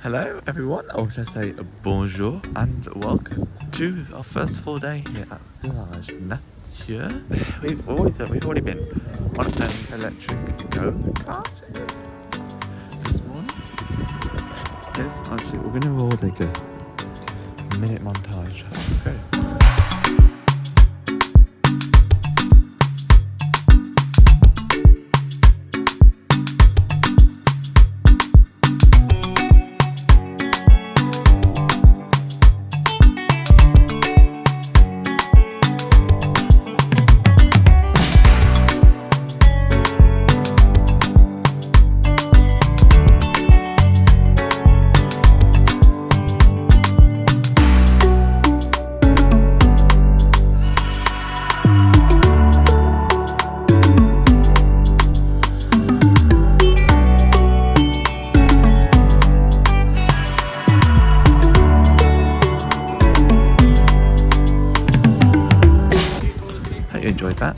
Hello everyone, or should I say bonjour and welcome to our first full day here at Village Nature. We've already been on an electric go-kart this morning. We're gonna roll like a minute montage. Let's go. Hope you enjoyed that.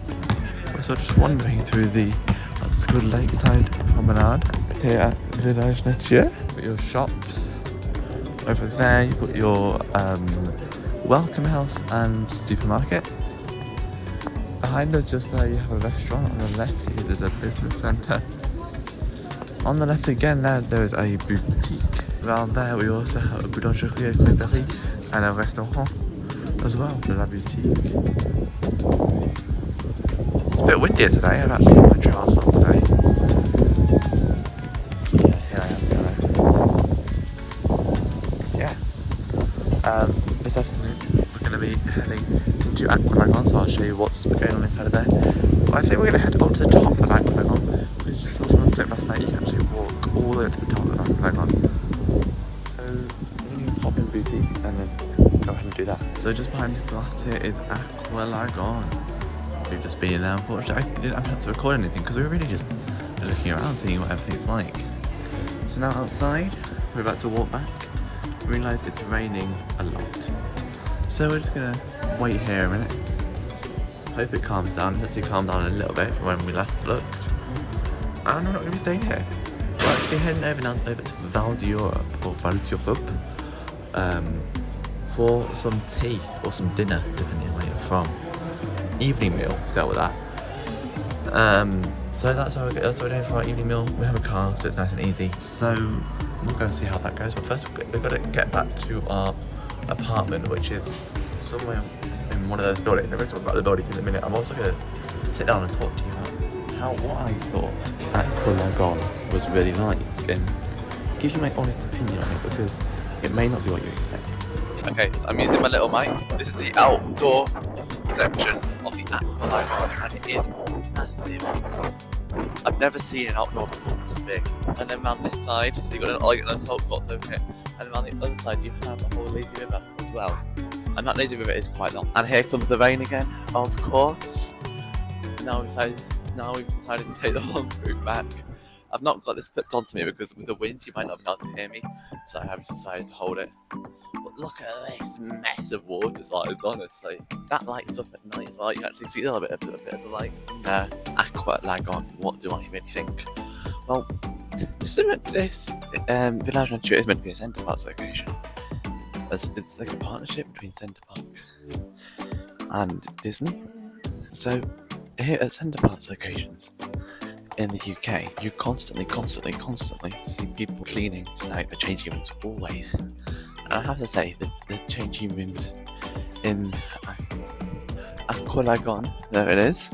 We're sort of just wandering through the what's called Lakeside Promenade here at Village Nature. You've got your shops over there. You've got your welcome house and supermarket. Behind us, just there, you have a restaurant. On the left here, there's a business centre. On the left again, there is a boutique. Around there, we also have a boulangerie, crêperie, and a restaurant as well. La boutique. It's a bit windier today. I've actually got my trousers on today. Yeah, here I am. This afternoon we're going to be heading to Aqualagon, so I'll show you what's going on inside of there. But I think we're going to head up to the top of Aqualagon, because you saw from the clip last night, you can actually walk all the way to the top of Aqualagon. So we're going to hop in boutique and then go ahead and do that. So just behind this glass here is Aqualagon. We've just been in there. Unfortunately, I didn't have a chance to record anything because we were really just looking around, seeing what everything's like. So now outside, we're about to walk back. We realised it's raining a lot. So we're just gonna wait here a minute. Hope it calms down. It's actually calmed down a little bit from when we last looked. And we're not gonna be staying here. We're actually heading over to Val d'Europe, or Val d'Europe, for some tea or some dinner, depending on where you're from. Evening meal, start with that. So that's what we're doing for our evening meal. We have a car, so it's nice and easy. So we'll go and see how that goes. But first, we've got to get back to our apartment, which is somewhere in one of those buildings. I'm going to talk about the buildings in a minute. I'm also going to sit down and talk to you about what I thought Aqualagon was really like, and give you my honest opinion on it, because it may not be what you expect. Okay, so I'm using my little mic. This is the outdoor section of the Aqualagon, and it is massive. I've never seen an outdoor pool so big. And then around this side, so you've got an salt courts over here, and around the other side you have a whole lazy river as well. And that lazy river is quite long. And here comes the rain again, of course. Now we've decided to take the long route back. I've not got this clipped onto me because with the wind you might not be able to hear me, so I have decided to hold it. But look at this mess of water slides, honestly. That lights up at night as well. You can actually see a little bit of the lights in there. Aqualagon, what do I really think? Well, this Village Nature is meant to be a Center Parcs location. It's like a partnership between Center Parcs and Disney. So here at Center Parcs locations in the UK, you constantly see people cleaning the changing rooms, always. And I have to say that the changing rooms in Aqualagon, there it is,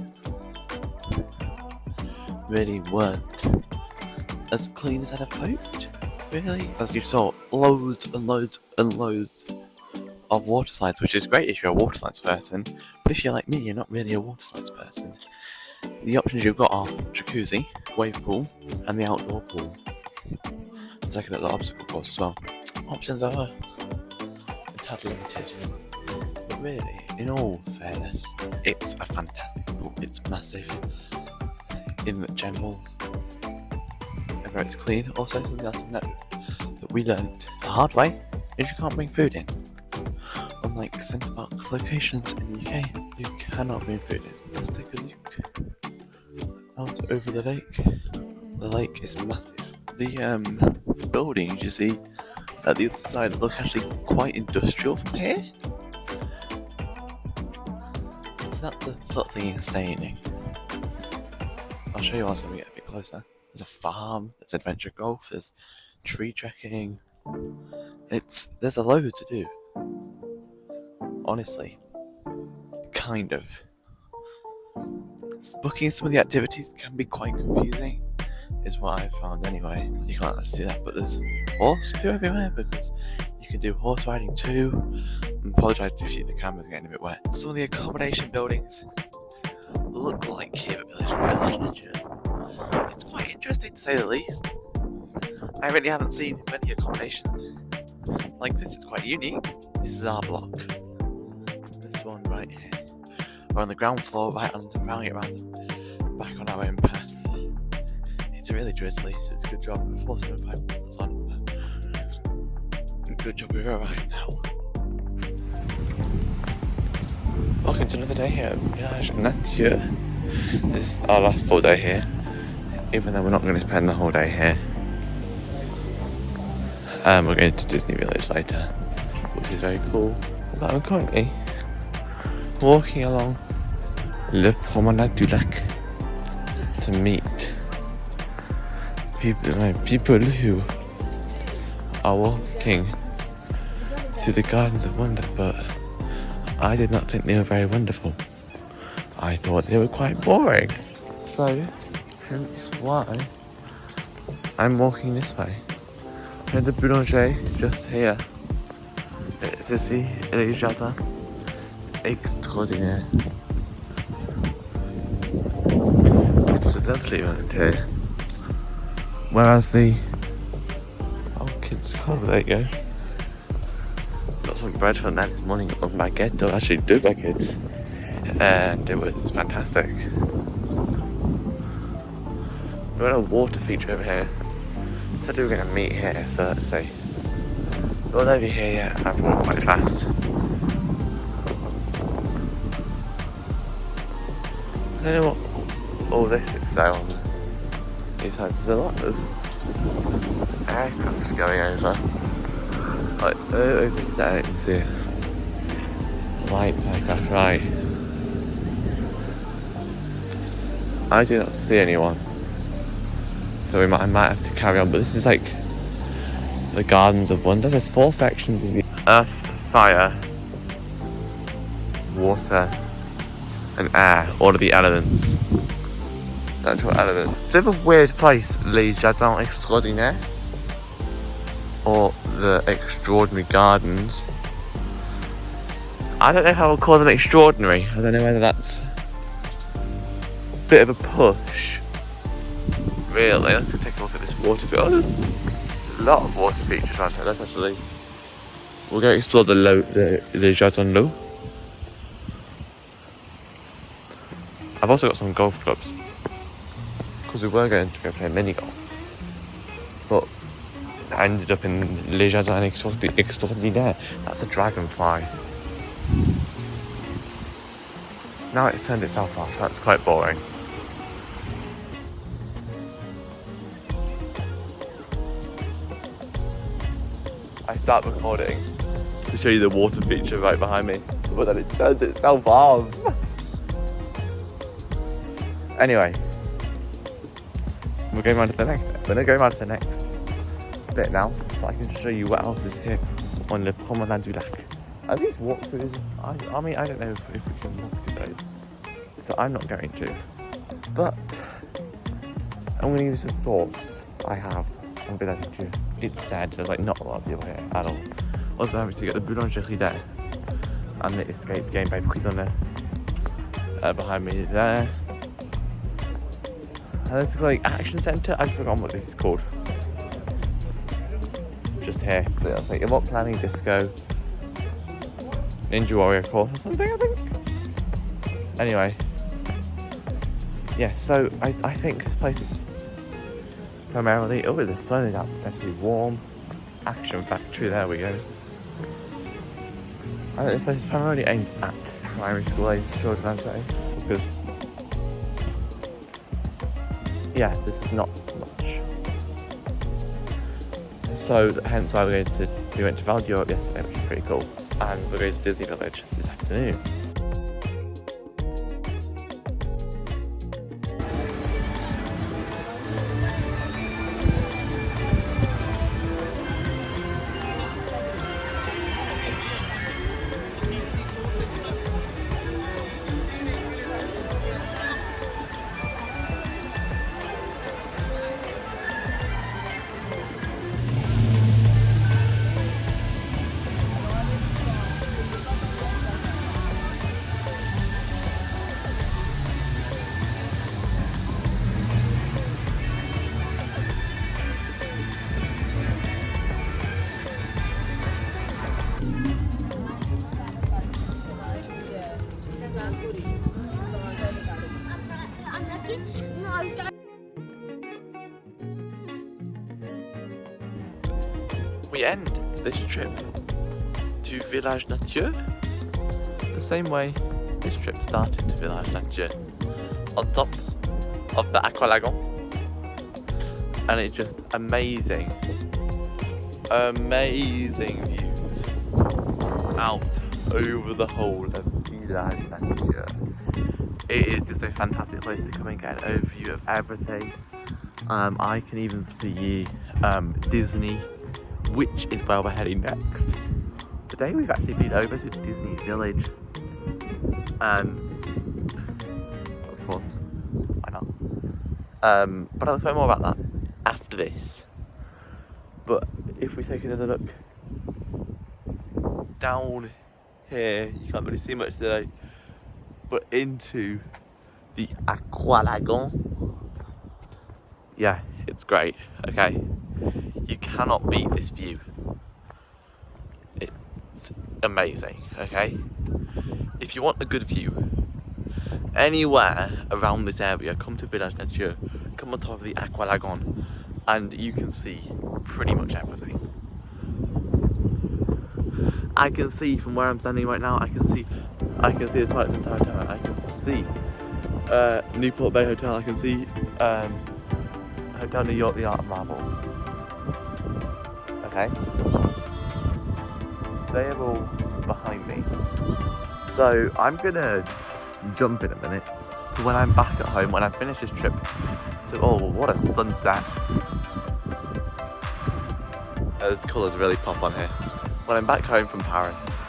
really weren't as clean as I'd have hoped, really. As you saw, loads of water slides, which is great if you're a water slides person, but if you're like me, you're not really a water slides person. The options you've got are jacuzzi, wave pool, and the outdoor pool. There's like a little obstacle course as well. Options are a tad limited, but really, in all fairness, it's a fantastic pool. It's massive in general, whether it's clean. Also, something else to note that we learned the hard way is you can't bring food in. Unlike Center Parcs locations in the UK, you cannot bring food in. Let's take a look out over the lake. The lake is massive. The building you see at the other side that look actually quite industrial from here. So that's the sort of thing you can stay in. I'll show you once when we get a bit closer. There's a farm, there's adventure golf, there's tree trekking. There's a load to do. Honestly. Kind of. Booking some of the activities can be quite confusing, is what I've found anyway. You can't see that, but there's horse poo everywhere because you can do horse riding too. I apologise if the camera's getting a bit wet. Some of the accommodation buildings look like here at Village. It's quite interesting to say the least. I really haven't seen many accommodations like this. It's quite unique. This is our block. This one right here. We're on the ground floor, right on the back on our own path. It's really drizzly, so it's a good job. We've also got 5 minutes on. Good job we're alright now. Welcome to another day here at Village Nature. This is our last full day here, even though we're not going to spend the whole day here. We're going to Disney Village later, which is very cool. But I'm currently walking along Le Promenade du Lac to meet people who are walking through the Gardens of Wonder, but I did not think they were very wonderful. I thought they were quite boring. So, hence why I'm walking this way. And the boulanger is just here. C'est ici, les jardins extraordinaires. It's lovely around here. Whereas the kids club, there you go. Got some bread from them this morning on baguette, or actually 2 baguettes, and it was fantastic. We're on a water feature over here. Said we were going to meet here, so let's see. We're not over here yet, I've walked quite fast. I don't know what all this is though on these sides. There's a lot of aircraft going over. Like, over there you can see a light aircraft, right. I do not see anyone, so I might have to carry on, but this is like the Gardens of Wonder. There's 4 sections of the earth, fire, water and air, all of the elements. Natural elements. It's a bit of a weird place, Les Jardins Extraordinaires, or the Extraordinary Gardens. I don't know how I'll call them extraordinary. I don't know whether that's a bit of a push. Really, let's go take a look at this water feature. Oh, there's a lot of water features around here. Let's actually, we'll go explore the Jardin L'Eau. I've also got some golf clubs, because we were going to go play mini golf, but I ended up in Les Jardins Extraordinaires. That's a dragonfly. Now it's turned itself off. That's quite boring. I start recording to show you the water feature right behind me, but then it turns itself off. Anyway, we're going round to the next bit. We're going to go round to the next bit now, so I can show you what else is here on Le Promenade du Lac. Are these walkthroughs? I mean, I don't know if we can walk through those, so I'm not going to. But I'm going to give you some thoughts I have on Village Nature. It's dead. There's like not a lot of people here at all. Also, having to get the boulangerie there and the escape game by Prisonnier behind me there. And there's like action centre. I've forgotten what this is called. Just here. So it's like Event Planning Disco, Ninja Warrior course or something, I think. Anyway, yeah. So I think this place is primarily. Oh, the sun is out. It's actually warm. Action Factory. There we go. I think this place is primarily aimed at primary school age children, I'd say, because yeah, this is not much. There's So hence why we went to Val d'Europe yesterday, which is pretty cool, and we're going to Disney Village this afternoon. We end this trip to Village Nature the same way this trip started to Village Nature, on top of the Aqualagon, and it's just amazing views out over the whole of Village Nature. It is just a fantastic place to come and get an overview of everything. I can even see Disney, which is where we're heading next. Today we've actually been over to Disney Village. Of course, why not? But I'll explain more about that after this. But if we take another look down here, you can't really see much today, but into the Aqualagon. Yeah, it's great, okay? You cannot beat this view. It's amazing, okay? If you want a good view, anywhere around this area, come to Village Nature, come on top of the Aqualagon, and you can see pretty much everything. I can see from where I'm standing right now, I can see the Twilight Zone Tower, I can see Newport Bay Hotel, I can see Hotel New York, the Art of Marvel. Okay? They are all behind me. So I'm gonna jump in a minute to when I'm back at home, when I finish this trip. To, oh, what a sunset. Those colours really pop on here. When I'm back home from Paris,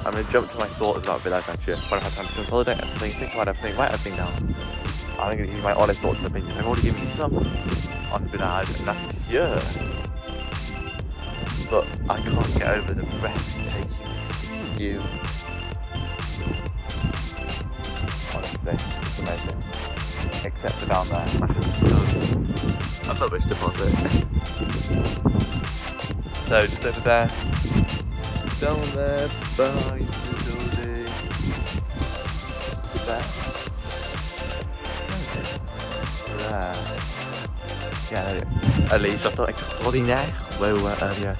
I'm gonna jump to my thoughts about Village Nature. When I've had time to consolidate everything, think about everything, write everything down. I'm gonna give you my honest thoughts and opinions. I've already given you some on Village Nature, but I can't get over the breathtaking view. Honestly, it's amazing. Except for down there, I've not wished upon it. So just over there, down there, behind the building, there. There. Yeah, there we go. Allez, Château Extraordinaire, where we were earlier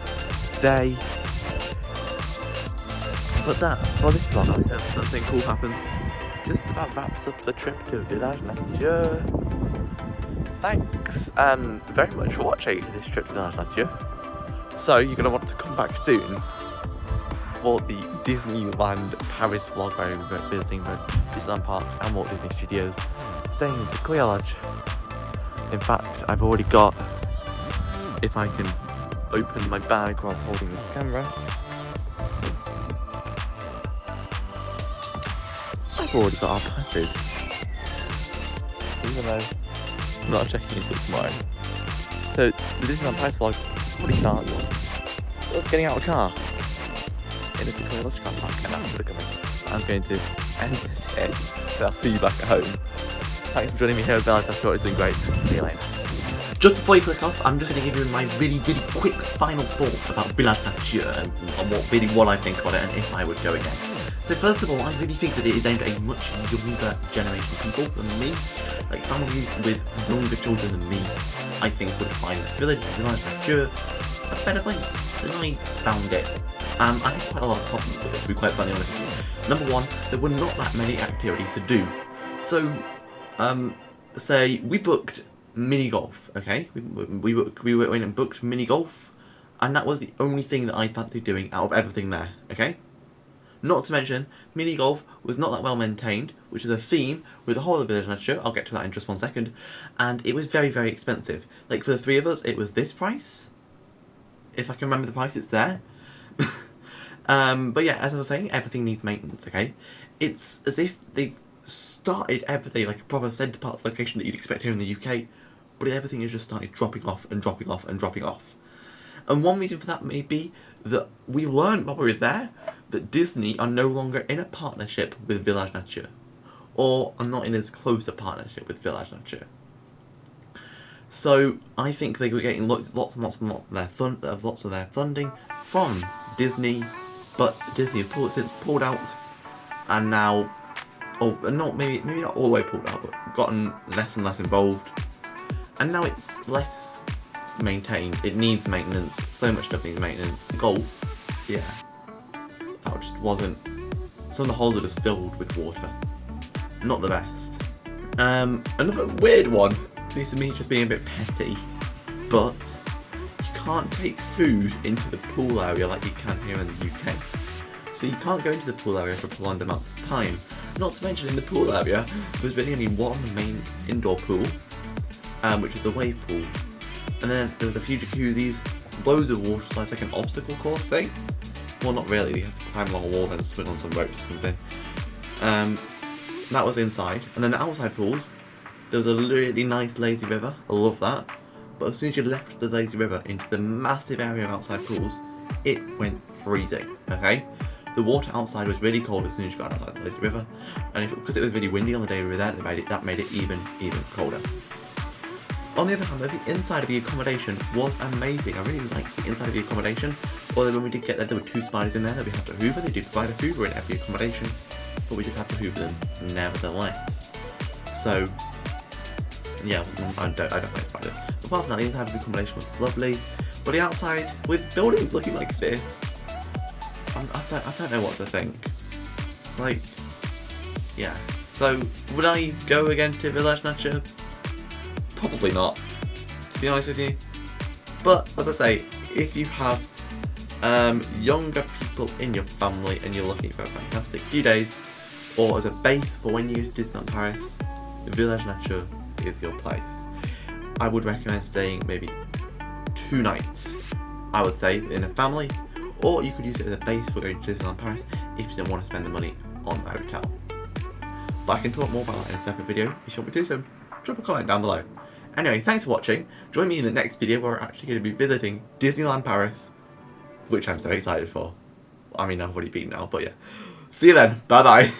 today. But that, for this vlog, I said something cool happens. Just about wraps up the trip to Village Nature. Thanks very much for watching this trip to Village Nature. So you're going to want to come back soon for the Disneyland Paris vlog where we were visiting both Disneyland Park and Walt Disney Studios, staying in Sequoia Lodge. In fact, I've already got, if I can open my bag while holding this camera, I've already got our passes, even though I'm not checking into it tomorrow. So the Disneyland Paris vlog already started. Let's getting out of the car in the Sequoia Lodge car park, and that's coming. So I'm going to end this here, but I'll see you back at home. Thanks for joining me here at Village Nature. It's been great. See you later. Just before you click off, I'm just going to give you my really quick final thoughts about Village Nature and what I think about it and if I would go again. So first of all, I really think that it is aimed at a much younger generation of people than me. Like families with younger children than me, I think would find Village Nature a better place than I found it. I had quite a lot of problems with it, to be quite funny honest with you. Number one, there were not that many activities to do. So, say we booked mini golf, okay? We went and booked mini golf, And that was the only thing that I fancied doing out of everything there, okay? Not to mention, mini golf was not that well maintained, which is a theme with the whole of Village Nature. I'll get to that in just 1 second. And it was very, very expensive. Like, for the 3 of us, it was this price. If I can remember the price, it's there. But yeah, as I was saying, everything needs maintenance, okay? It's as if they've started everything like a proper centre parts location that you'd expect here in the UK, but everything has just started dropping off and dropping off and dropping off. And one reason for that may be that we learned while we were there that Disney are no longer in a partnership with Village Nature, or are not in as close a partnership with Village Nature. So I think they were getting lots and lots of their funding from Disney, but Disney have since pulled out, and now, maybe not all the way pulled out, but gotten less and less involved, and now it's less maintained. It needs maintenance. So much stuff needs maintenance. Golf, yeah, that just wasn't. Some of the holes are just filled with water. Not the best. Another weird one. This is me just being a bit petty, but you can't take food into the pool area like you can here in the UK. So you can't go into the pool area for a prolonged amount of time. Not to mention in the pool area, there's really only one main indoor pool, which is the wave pool. And then there was a few jacuzzis, loads of water slides, like an obstacle course thing. Well, not really, you have to climb along a wall and swing on some ropes or something. That was inside. And then the outside pools, there was a really nice lazy river, I love that. But as soon as you left the lazy river into the massive area of outside pools, it went freezing, okay? The water outside was really cold as soon as you got outside the lazy river, and because it was really windy on the day we were there, that made it even colder. On the other hand, the inside of the accommodation was amazing. I really liked the inside of the accommodation. Although when we did get there were 2 spiders in there that we had to hoover. They did provide a hoover in every accommodation, but we did have to hoover them nevertheless. So yeah, I don't like spiders. Apart from that, the inside of the accommodation was lovely, but the outside, with buildings looking like this, I don't know what to think. Like, yeah. So, would I go again to Village Nature? Probably not, to be honest with you. But, as I say, if you have younger people in your family and you're looking for a fantastic few days, or as a base for when you use Disneyland Paris, Village Nature is your place. I would recommend staying maybe 2 nights, I would say, in a family, or you could use it as a base for going to Disneyland Paris if you don't want to spend the money on the hotel. But I can talk more about that in a separate video if you want me to, so drop a comment down below. Anyway, thanks for watching. Join me in the next video where we're actually going to be visiting Disneyland Paris, which I'm so excited for. I mean, I've already been now, but yeah. See you then. Bye bye.